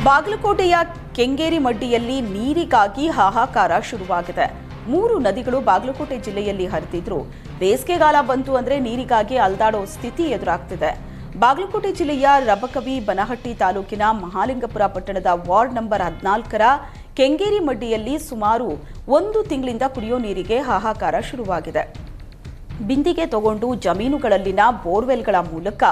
ಬಾಗಲಕೋಟೆಯ ಕೆಂಗೇರಿ ಮಡ್ಡಿಯಲ್ಲಿ ನೀರಿಗಾಗಿ ಹಾಹಾಕಾರ ಶುರುವಾಗಿದೆ. 3 ನದಿಗಳು ಬಾಗಲಕೋಟೆ ಜಿಲ್ಲೆಯಲ್ಲಿ ಹರಿದಿದ್ರು. ಬೇಸಿಗೆಗಾಲ ಬಂತು ಅಂದ್ರೆ ನೀರಿಗಾಗಿ ಅಲ್ದಾಡೋ ಸ್ಥಿತಿ ಎದುರಾಗ್ತಿದೆ. ಬಾಗಲಕೋಟೆ ಜಿಲ್ಲೆಯ ರಬಕವಿ ಬನಹಟ್ಟಿ ತಾಲೂಕಿನ ಮಹಾಲಿಂಗಪುರ ಪಟ್ಟಣದ ವಾರ್ಡ್ ನಂಬರ್ 14ರ ಕೆಂಗೇರಿ ಮಡ್ಡಿಯಲ್ಲಿ ಸುಮಾರು 1 ತಿಂಗಳಿಂದ ಕುಡಿಯೋ ನೀರಿಗೆ ಹಾಹಾಕಾರ ಶುರುವಾಗಿದೆ. ಬಿಂದಿಗೆ ತಗೊಂಡು ಜಮೀನುಗಳಲ್ಲಿನ ಬೋರ್ವೆಲ್ಗಳ ಮೂಲಕ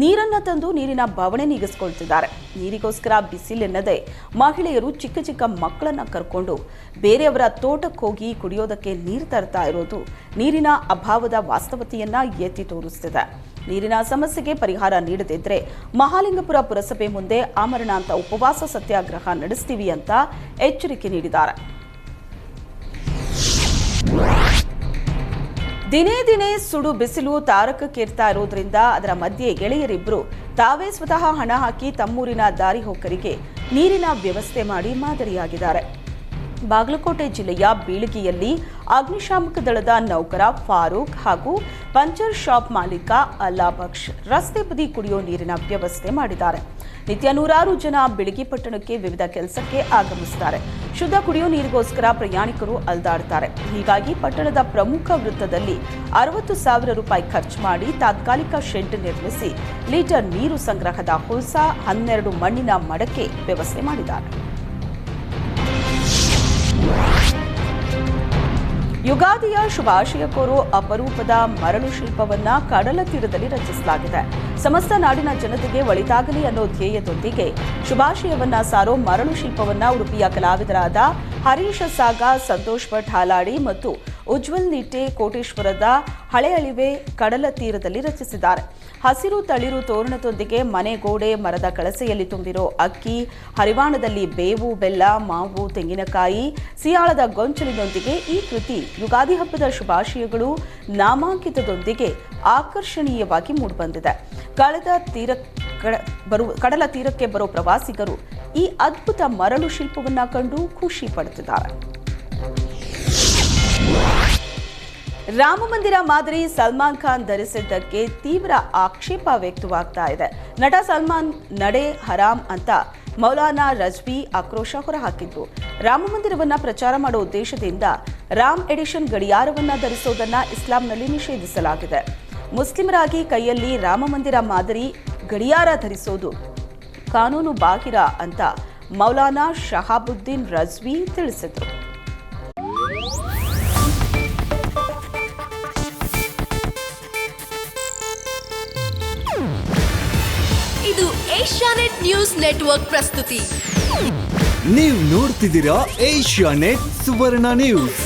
ನೀರನ್ನು ತಂದು ನೀರಿನ ಬವಣೆ ನೀಗಿಸಿಕೊಳ್ತಿದ್ದಾರೆ. ನೀರಿಗೋಸ್ಕರ ಬಿಸಿಲೆನ್ನದೆ ಮಹಿಳೆಯರು ಚಿಕ್ಕ ಚಿಕ್ಕ ಮಕ್ಕಳನ್ನ ಕರ್ಕೊಂಡು ಬೇರೆಯವರ ತೋಟಕ್ಕೆ ಹೋಗಿ ಕುಡಿಯೋದಕ್ಕೆ ನೀರು ತರ್ತಾ ಇರೋದು ನೀರಿನ ಅಭಾವದ ವಾಸ್ತವತೆಯನ್ನ ಎತ್ತಿ ತೋರಿಸ್ತಿದೆ. ನೀರಿನ ಸಮಸ್ಯೆಗೆ ಪರಿಹಾರ ನೀಡದಿದ್ರೆ ಮಹಾಲಿಂಗಪುರ ಪುರಸಭೆ ಮುಂದೆ ಆಮರಣಾಂತ ಉಪವಾಸ ಸತ್ಯಾಗ್ರಹ ನಡೆಸ್ತೀವಿ ಅಂತ ಎಚ್ಚರಿಕೆ ನೀಡಿದ್ದಾರೆ. ದಿನೇ ದಿನೇ ಸುಡು ಬಿಸಿಲು ತಾರಕಕ್ಕೇರ್ತಾ ಇರೋದ್ರಿಂದ ಅದರ ಮಧ್ಯೆ ಗೆಳೆಯರಿಬ್ಬರು ತಾವೇ ಸ್ವತಃ ಹಣ ಹಾಕಿ ತಮ್ಮೂರಿನ ದಾರಿ ಹೋಕರಿಗೆ ನೀರಿನ ವ್ಯವಸ್ಥೆ ಮಾಡಿ ಮಾದರಿಯಾಗಿದ್ದಾರೆ. ಬಾಗಲಕೋಟೆ ಜಿಲ್ಲೆಯ ಬೀಳಗಿಯಲ್ಲಿ ಅಗ್ನಿಶಾಮಕ ದಳದ ನೌಕರ ಫಾರೂಕ್ ಹಾಗೂ ಪಂಚರ್ ಶಾಪ್ ಮಾಲೀಕ ಅಲ್ಲಾ ಬಕ್ಷ್ ರಸ್ತೆ ಬದಿ ಕುಡಿಯೋ ನೀರಿನ ವ್ಯವಸ್ಥೆ ಮಾಡಿದ್ದಾರೆ. ನಿತ್ಯ ನೂರಾರು ಜನ ಬಿಳಗಿ ಪಟ್ಟಣಕ್ಕೆ ವಿವಿಧ ಕೆಲಸಕ್ಕೆ ಆಗಮಿಸುತ್ತಾರೆ. ಶುದ್ಧ ಕುಡಿಯೋ ನೀರಿಗೋಸ್ಕರ ಪ್ರಯಾಣಿಕರು ಅಲ್ದಾಡ್ತಾರೆ. ಹೀಗಾಗಿ ಪಟ್ಟಣದ ಪ್ರಮುಖ ವೃತ್ತದಲ್ಲಿ 60,000 ರೂಪಾಯಿ ಖರ್ಚು ಮಾಡಿ ತಾತ್ಕಾಲಿಕ ಶೆಡ್ ನಿರ್ಮಿಸಿ ಲೀಟರ್ ನೀರು ಸಂಗ್ರಹದ ಹೊಸ 12 ಮಣ್ಣಿನ ಮಡಕೆ ವ್ಯವಸ್ಥೆ ಮಾಡಿದ್ದಾರೆ. ಯುಗಾದಿಯ ಶುಭಾಶಯ ಕೋರೋ ಅಪರೂಪದ ಮರಳು ಶಿಲ್ಪವನ್ನ ಕಡಲ ತೀರದಲ್ಲಿ ರಚಿಸಲಾಗಿದೆ. ಸಮಸ್ತ ನಾಡಿನ ಜನತೆಗೆ ಒಳಿತಾಗಲಿ ಅನ್ನೋ ಧ್ಯೇಯದೊಂದಿಗೆ ಶುಭಾಶಯವನ್ನ ಸಾರೋ ಮರಳು ಶಿಲ್ಪವನ್ನ ಉಡುಪಿಯ ಕಲಾವಿದರಾದ ಹರೀಶ ಸಾಗ, ಸಂತೋಷ್ ಭಟ್ ಹಾಲಾಡಿ ಮತ್ತು ಉಜ್ವಲ್ ನಿಟ್ಟೆ ಕೋಟೇಶ್ವರದ ಹಳೆ ಅಳಿವೆ ಕಡಲ ತೀರದಲ್ಲಿ ರಚಿಸಿದ್ದಾರೆ. ಹಸಿರು ತಳಿರು ತೋರಣದೊಂದಿಗೆ ಮನೆ ಗೋಡೆ ಮರದ ಕಳಸೆಯಲ್ಲಿ ತುಂಬಿರೋ ಅಕ್ಕಿ, ಹರಿವಾಣದಲ್ಲಿ ಬೇವು, ಬೆಲ್ಲ, ಮಾವು, ತೆಂಗಿನಕಾಯಿ, ಸಿಯಾಳದ ಗೊಂಚಲಿನೊಂದಿಗೆ ಈ ಕೃತಿ ಯುಗಾದಿ ಹಬ್ಬದ ಶುಭಾಶಯಗಳು ನಾಮಾಂಕಿತದೊಂದಿಗೆ ಆಕರ್ಷಣೀಯವಾಗಿ ಮೂಡಿಬಂದಿದೆ. ಕಡಲ ತೀರಕ್ಕೆ ಬರೋ ಪ್ರವಾಸಿಗರು ಈ ಅದ್ಭುತ ಮರಳು ಶಿಲ್ಪವನ್ನ ಕಂಡು ಖುಷಿ ಪಡುತ್ತಿದ್ದಾರೆ. ರಾಮ ಮಂದಿರ ಮಾದರಿ ಸಲ್ಮಾನ್ ಖಾನ್ ಧರಿಸಿದ್ದಕ್ಕೆ ತೀವ್ರ ಆಕ್ಷೇಪ ವ್ಯಕ್ತವಾಗ್ತಾ ಇದೆ. ನಟ ಸಲ್ಮಾನ್ ನಡೆ ಹರಾಮ್ ಅಂತ ಮೌಲಾನಾ ರಜ್ವಿ ಆಕ್ರೋಶ ಹೊರಹಾಕಿದ್ರು. ರಾಮ ಮಂದಿರವನ್ನ ಪ್ರಚಾರ ಮಾಡೋ ಉದ್ದೇಶದಿಂದ ರಾಮ್ ಎಡಿಷನ್ ಗಡಿಯಾರವನ್ನ ಧರಿಸೋದನ್ನ ಇಸ್ಲಾಂನಲ್ಲಿ ನಿಷೇಧಿಸಲಾಗಿದೆ. ಮುಸ್ಲಿಮರಾಗಿ ಕೈಯಲ್ಲಿ ರಾಮ ಮಂದಿರ ಮಾದರಿ ಗಡಿಯಾರ ಧರಿಸೋದು ಕಾನೂನು ಬಾಹಿರ ಅಂತ ಮೌಲಾನಾ ಶಹಾಬುದ್ದೀನ್ ರಜ್ವಿ ತಿಳಿಸಿದ್ರು. ಇದು ಏಷ್ಯಾನೆಟ್ ನ್ಯೂಸ್ ನೆಟ್ವರ್ಕ್ ಪ್ರಸ್ತುತಿ. ನೀವು ನೋಡ್ತಿದ್ದೀರಾ ಏಷ್ಯಾನೆಟ್ ಸುವರ್ಣ ನ್ಯೂಸ್.